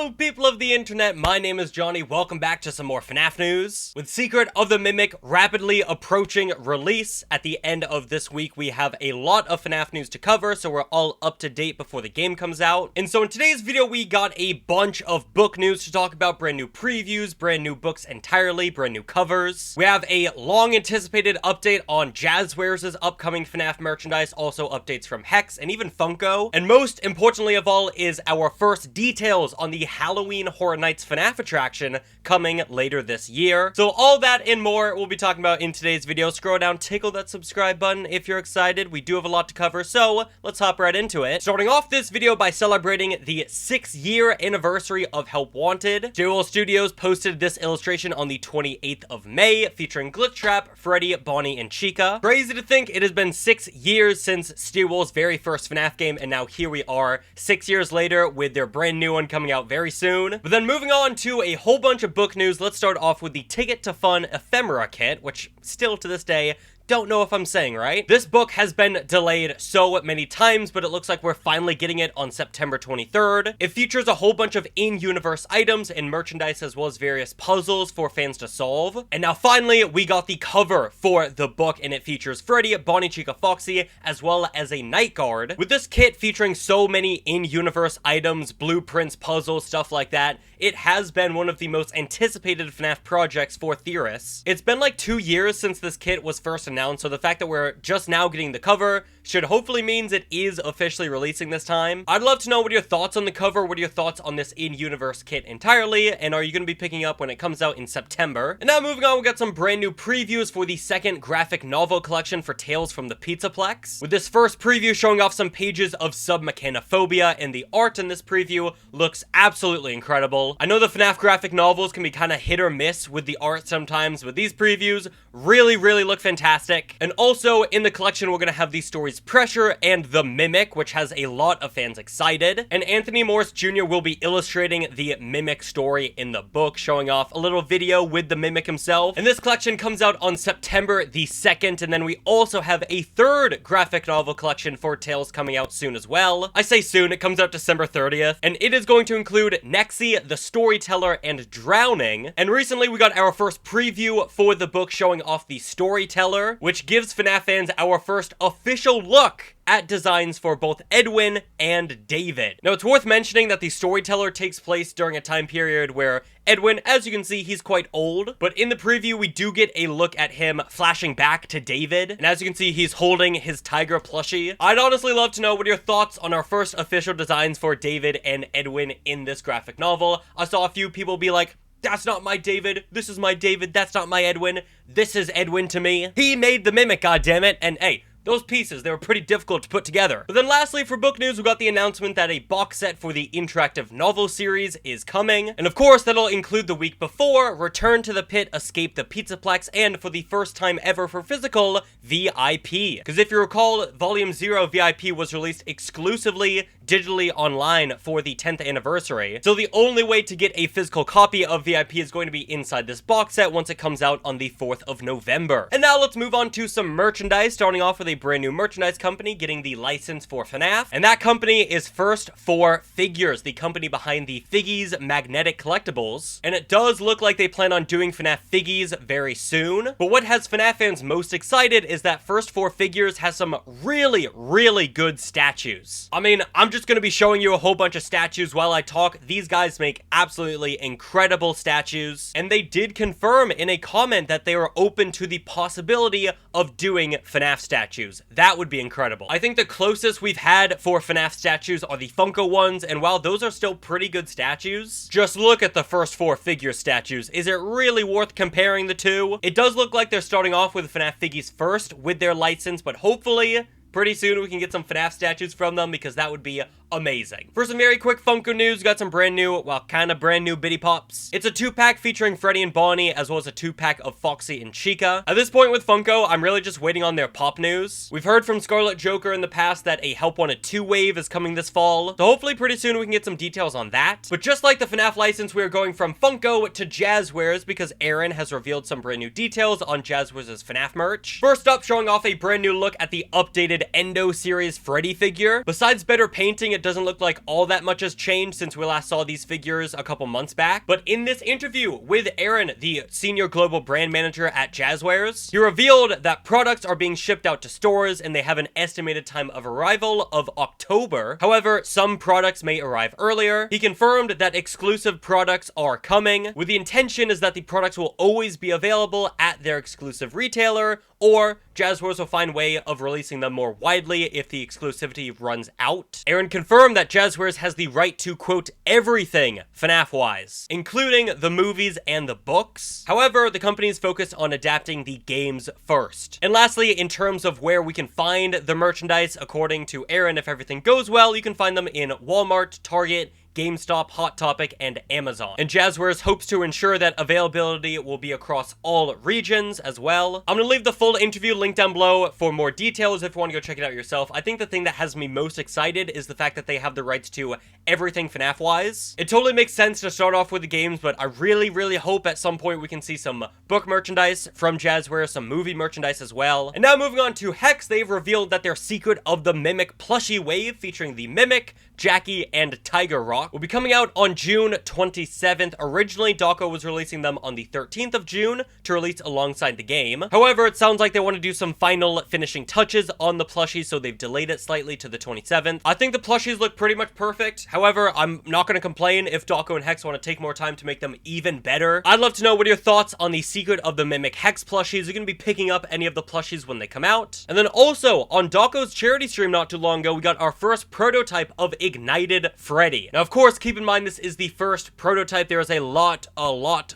Hello people of the internet, my name is Johnny, welcome back to some more FNaF news. With Secret of the Mimic rapidly approaching release at the end of this week, we have a lot of FNaF news to cover, so we're all up to date before the game comes out. And so in today's video, we got a bunch of book news to talk about, brand new previews, brand new books entirely, brand new covers. We have a long anticipated update on Jazwares' upcoming FNaF merchandise, also updates from Hex and even Funko. And most importantly of all is our first details on the Halloween Horror Nights FNaF attraction coming later this year. So all that and more we'll be talking about in today's video. Scroll down, tickle that subscribe button if you're excited. We do have a lot to cover, so let's hop right into it. Starting off this video by celebrating the 6-year anniversary of Help Wanted. Jazwares Studios posted this illustration on the 28th of May, featuring Glitchtrap, Freddy, Bonnie, and Chica. Crazy to think it has been 6 years since Jazwares' very first FNaF game, and now here we are 6 years later with their brand new one coming out very soon. But then moving on to a whole bunch of book news, let's start off with the Ticket to Fun Ephemera kit, which still to this day, don't know if I'm saying right. This book has been delayed so many times, but it looks like we're finally getting it on September 23rd. It features a whole bunch of in-universe items and merchandise, as well as various puzzles for fans to solve. And now finally, we got the cover for the book, and it features Freddy, Bonnie, Chica, Foxy, as well as a night guard. With this kit featuring so many in-universe items, blueprints, puzzles, stuff like that, it has been one of the most anticipated FNaF projects for theorists. It's been like 2 years since this kit was first announced, so the fact that we're just now getting the cover should hopefully means it is officially releasing this time. I'd love to know what are your thoughts on the cover, what are your thoughts on this in-universe kit entirely, and are you going to be picking up when it comes out in September? And now moving on, we got some brand new previews for the second graphic novel collection for Tales from the Pizzaplex. With this first preview showing off some pages of Submechanophobia, and the art in this preview looks absolutely incredible. I know the FNaF graphic novels can be kind of hit or miss with the art sometimes, but these previews really look fantastic. And also in the collection, we're going to have these stories Pressure and The Mimic, which has a lot of fans excited. And Anthony Morris Jr. will be illustrating the Mimic story in the book, showing off a little video with the Mimic himself. And this collection comes out on September the 2nd, and then we also have a third graphic novel collection for Tales coming out soon as well. I say soon, it comes out December 30th, and it is going to include Nexie, the Storyteller, and Drowning. And recently we got our first preview for the book showing off the Storyteller, which gives FNaF fans our first official look at designs for both Edwin and David. Now, it's worth mentioning that the Storyteller takes place during a time period where Edwin, as you can see, he's quite old, but in the preview, we do get a look at him flashing back to David, and as you can see, he's holding his tiger plushie. I'd honestly love to know what are your thoughts on our first official designs for David and Edwin in this graphic novel. I saw a few people be like, that's not my David, this is my David, that's not my Edwin, this is Edwin to me. He made the Mimic, goddammit, and hey, those pieces, they were pretty difficult to put together. But then lastly, for book news, we got the announcement that a box set for the interactive novel series is coming. And of course, that'll include the week before, Return to the Pit, Escape the Pizzaplex, and for the first time ever for physical, VIP. Because if you recall, Volume 0 VIP was released exclusively digitally online for the 10th anniversary. So the only way to get a physical copy of VIP is going to be inside this box set once it comes out on the 4th of November. And now let's move on to some merchandise, starting off with a brand new merchandise company getting the license for FNaF. And that company is First for Figures, the company behind the Figgies magnetic collectibles. And it does look like they plan on doing FNaF Figgies very soon. But what has FNaF fans most excited is that First for Figures has some really good statues. I mean, I'm just going to be showing you a whole bunch of statues while I talk. These guys make absolutely incredible statues, and they did confirm in a comment that they are open to the possibility of doing FNaF statues. That would be incredible. I think the closest we've had for FNaF statues are the Funko ones, and while those are still pretty good statues, just look at the First 4 Figure statues. Is it really worth comparing the two? It does look like they're starting off with FNaF Figgies first with their license, but hopefully pretty soon we can get some FNaF statues from them, because that would be amazing. For some very quick Funko news, we got some brand new, well, kind of brand new Bitty Pops. It's a 2-pack featuring Freddy and Bonnie, as well as a 2-pack of Foxy and Chica. At this point with Funko, I'm really just waiting on their pop news. We've heard from Scarlet Joker in the past that a Help Wanted 2 wave is coming this fall, so hopefully pretty soon we can get some details on that. But just like the FNaF license, we are going from Funko to Jazwares, because Aaron has revealed some brand new details on Jazwares' FNaF merch. First up, showing off a brand new look at the updated Endo series Freddy figure. Besides better painting, it doesn't look like all that much has changed since we last saw these figures a couple months back. But in this interview with Aaron, the senior global brand manager at Jazwares, he revealed that products are being shipped out to stores and they have an estimated time of arrival of October. However, some products may arrive earlier. He confirmed that exclusive products are coming, with the intention is that the products will always be available at their exclusive retailer, or Jazwares will find a way of releasing them more widely if the exclusivity runs out. Aaron confirmed that Jazwares has the right to, quote, everything FNaF-wise, including the movies and the books. However, the company is focused on adapting the games first. And lastly, in terms of where we can find the merchandise, according to Aaron, if everything goes well, you can find them in Walmart, Target, GameStop, Hot Topic, and Amazon. And Jazwares hopes to ensure that availability will be across all regions as well. I'm gonna leave the full interview link down below for more details if you want to go check it out yourself. I think the thing that has me most excited is the fact that they have the rights to everything FNaF-wise. It totally makes sense to start off with the games, but I really hope at some point we can see some book merchandise from Jazwares, some movie merchandise as well. And now moving on to Hex, they've revealed that their Secret of the Mimic plushie wave featuring the Mimic, Jackie, and Tiger Rock will be coming out on June 27th. Originally, Dawko was releasing them on the 13th of June to release alongside the game. However, it sounds like they want to do some final finishing touches on the plushies, so they've delayed it slightly to the 27th. I think the plushies look pretty much perfect. However, I'm not going to complain if Dawko and Hex want to take more time to make them even better. I'd love to know what are your thoughts on the Secret of the Mimic Hex plushies. You're going to be picking up any of the plushies when they come out. And then also, on Dawko's charity stream not too long ago, we got our first prototype of Ignited Freddy. Now, of course, keep in mind this is the first prototype. There is a lot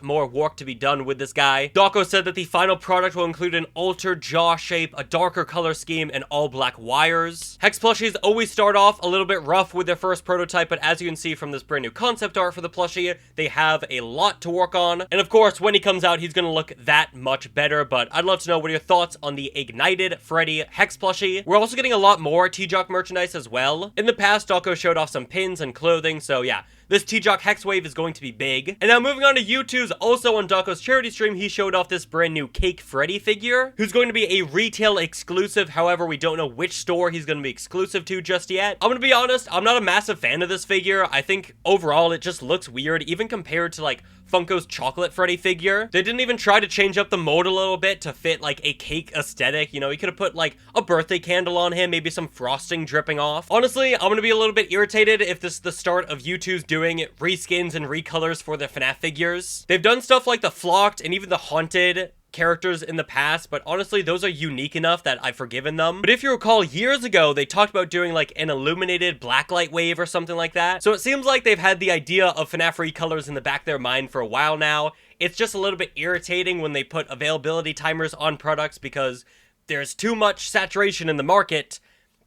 more work to be done with this guy. Dawko said that the final product will include an altered jaw shape, a darker color scheme, and all black wires. Hex plushies always start off a little bit rough with their first prototype, but as you can see from this brand new concept art for the plushie, they have a lot to work on. And of course, when he comes out, he's gonna look that much better, but I'd love to know what are your thoughts on the Ignited Freddy Hex plushie. We're also getting a lot more T-Jock merchandise as well. In the past, Dawko showed off some pins and clothing, so yeah, this T-Jock Hex wave is going to be big. And now moving on to Youtooz, also on Dawko's charity stream, he showed off this brand new Cake Freddy figure, who's going to be a retail exclusive. However, we don't know which store he's going to be exclusive to just yet. I'm going to be honest, I'm not a massive fan of this figure. I think overall it just looks weird, even compared to like Funko's Chocolate Freddy figure. They didn't even try to change up the mold a little bit to fit like a cake aesthetic. You know, you could have put like a birthday candle on him, maybe some frosting dripping off. Honestly, I'm going to be a little bit irritated if this is the start of Youtooz doing reskins and recolors for their FNaF figures. They've done stuff like the Flocked and even the Haunted characters in the past, but honestly, those are unique enough that I've forgiven them. But if you recall, years ago, they talked about doing like an illuminated blacklight wave or something like that. So it seems like they've had the idea of FNaF recolors in the back of their mind for a while now. It's just a little bit irritating when they put availability timers on products because there's too much saturation in the market,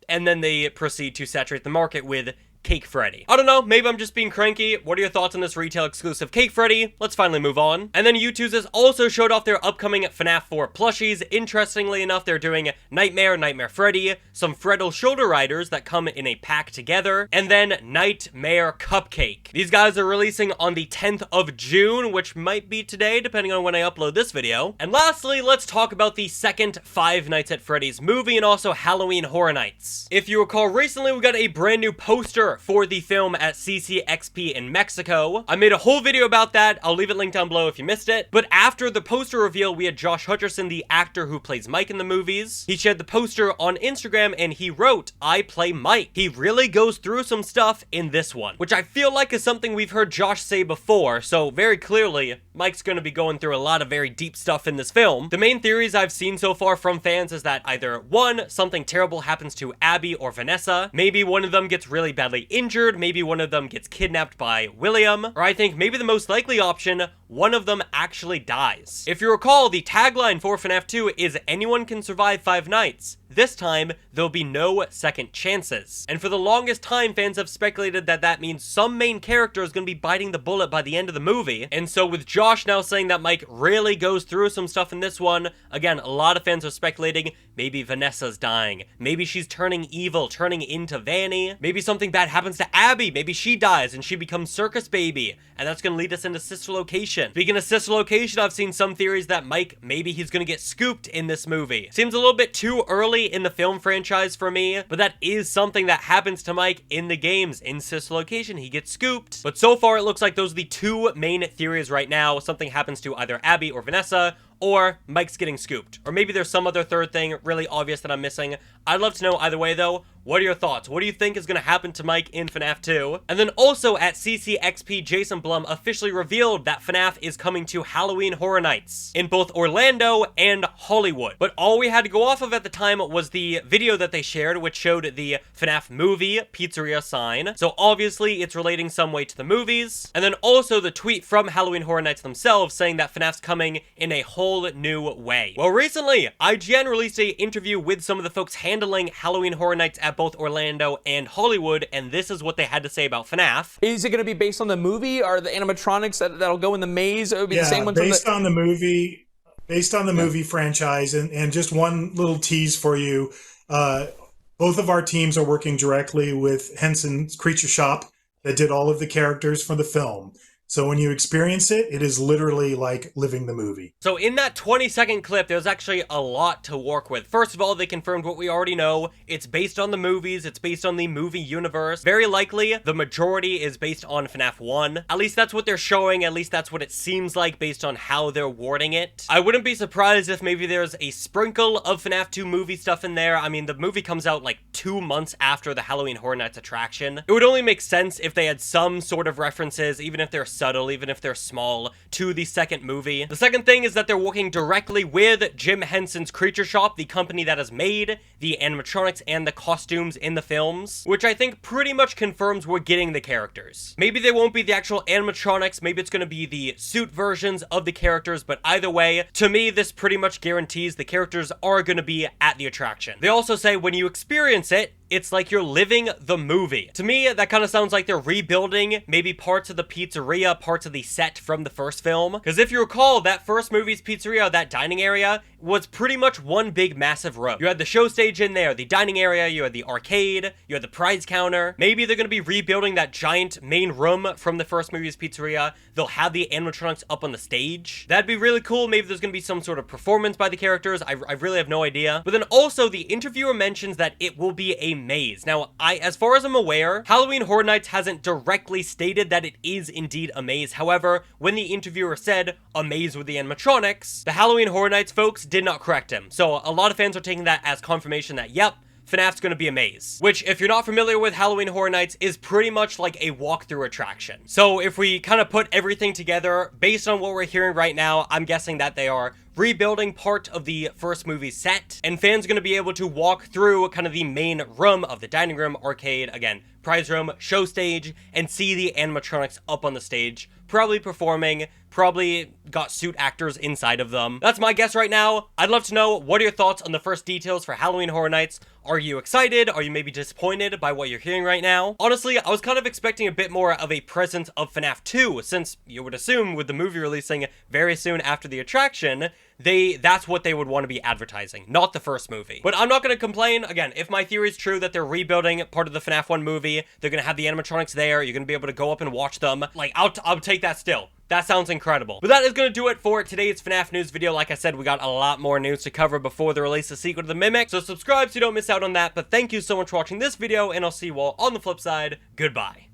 and then they proceed to saturate the market with Cake Freddy. I don't know, maybe I'm just being cranky. What are your thoughts on this retail exclusive Cake Freddy? Let's finally move on. And then Youtooz has also showed off their upcoming FNaF 4 plushies. Interestingly enough, they're doing Nightmare Freddy, some Freddle shoulder riders that come in a pack together, and then Nightmare Cupcake. These guys are releasing on the 10th of June, which might be today, depending on when I upload this video. And lastly, let's talk about the second Five Nights at Freddy's movie and also Halloween Horror Nights. If you recall, recently we got a brand new poster for the film at CCXP in Mexico. I made a whole video about that. I'll leave it linked down below if you missed it. But after the poster reveal, we had Josh Hutcherson, the actor who plays Mike in the movies. He shared the poster on Instagram and he wrote, "I play Mike." He really goes through some stuff in this one, which I feel like is something we've heard Josh say before. So very clearly, Mike's going to be going through a lot of very deep stuff in this film. The main theories I've seen so far from fans is that either one, something terrible happens to Abby or Vanessa. Maybe one of them gets really badly injured, maybe one of them gets kidnapped by William, or I think maybe the most likely option, one of them actually dies. If you recall, the tagline for FNaF 2 is "Anyone can survive 5 nights. This time, there'll be no second chances." And for the longest time, fans have speculated that that means some main character is going to be biting the bullet by the end of the movie. And so with Josh now saying that Mike really goes through some stuff in this one, again, a lot of fans are speculating maybe Vanessa's dying. Maybe she's turning evil, turning into Vanny. Maybe something bad happens to Abby. Maybe she dies and she becomes Circus Baby. And that's going to lead us into Sister Location. Location. Speaking of Sister Location, I've seen some theories that Mike, maybe he's gonna get scooped in this movie. Seems a little bit too early in the film franchise for me, but that is something that happens to Mike in the games. In Sister Location, he gets scooped. But so far, it looks like those are the two main theories right now. Something happens to either Abby or Vanessa, or Mike's getting scooped. Or maybe there's some other third thing really obvious that I'm missing. I'd love to know either way though. What are your thoughts? What do you think is going to happen to Mike in FNaF 2? And then also at CCXP, Jason Blum officially revealed that FNaF is coming to Halloween Horror Nights in both Orlando and Hollywood. But all we had to go off of at the time was the video that they shared, which showed the FNaF movie pizzeria sign. So obviously it's relating some way to the movies. And then also the tweet from Halloween Horror Nights themselves saying that FNaF's coming in a whole new way. Well, recently, IGN released an interview with some of the folks handling Halloween Horror Nights at both Orlando and Hollywood, and this is what they had to say about FNaF. Is it going to be based on the movie? Are the animatronics that'll go in the maze? It would be the same ones based on the movie, movie franchise. And just one little tease for you, both of our teams are working directly with Henson's Creature Shop that did all of the characters for the film. So when you experience it, it is literally like living the movie. So in that 20-second clip, there's actually a lot to work with. First of all, they confirmed what we already know. It's based on the movies. It's based on the movie universe. Very likely, the majority is based on FNaF 1. At least that's what they're showing. At least that's what it seems like based on how they're wording it. I wouldn't be surprised if maybe there's a sprinkle of FNaF 2 movie stuff in there. I mean, the movie comes out like 2 months after the Halloween Horror Nights attraction. It would only make sense if they had some sort of references, even if they're subtle, even if they're small, to the second movie. The second thing is that they're working directly with Jim Henson's Creature Shop, the company that has made the animatronics and the costumes in the films, which I think pretty much confirms we're getting the characters. Maybe they won't be the actual animatronics, maybe it's gonna be the suit versions of the characters, but either way, to me, this pretty much guarantees the characters are gonna be at the attraction. They also say when you experience it, it's like you're living the movie. To me, that kind of sounds like they're rebuilding maybe parts of the pizzeria, parts of the set from the first film. Because if you recall, that first movie's pizzeria, that dining area, was pretty much one big massive room. You had the show stage in there, the dining area, you had the arcade, you had the prize counter. Maybe they're going to be rebuilding that giant main room from the first movie's pizzeria. They'll have the animatronics up on the stage. That'd be really cool. Maybe there's going to be some sort of performance by the characters. I really have no idea. But then also, the interviewer mentions that it will be a maze. Now, as far as I'm aware, Halloween Horror Nights hasn't directly stated that it is indeed a maze. However, when the interviewer said a maze with the animatronics, the Halloween Horror Nights folks did not correct him. So a lot of fans are taking that as confirmation that, yep, FNaF's gonna be a maze, which, if you're not familiar with Halloween Horror Nights, is pretty much like a walkthrough attraction. So if we kind of put everything together, based on what we're hearing right now, I'm guessing that they are rebuilding part of the first movie set, and fans are going to be able to walk through kind of the main room of the dining room, arcade, again, prize room, show stage, and see the animatronics up on the stage, probably performing, probably got suit actors inside of them. That's my guess right now. I'd love to know, what are your thoughts on the first details for Halloween Horror Nights? Are you excited? Are you maybe disappointed by what you're hearing right now? Honestly, I was kind of expecting a bit more of a presence of FNaF 2, since you would assume with the movie releasing very soon after the attraction, that's what they would want to be advertising, not the first movie. But I'm not going to complain. Again, if my theory is true that they're rebuilding part of the FNaF 1 movie, they're going to have the animatronics there, you're going to be able to go up and watch them, like, I'll take that still. That sounds incredible. But that is going to do it for today's FNaF news video. Like I said, we got a lot more news to cover before the release of Secret of the Mimic, so subscribe so you don't miss out on that. But thank you so much for watching this video, and I'll see you all on the flip side. Goodbye.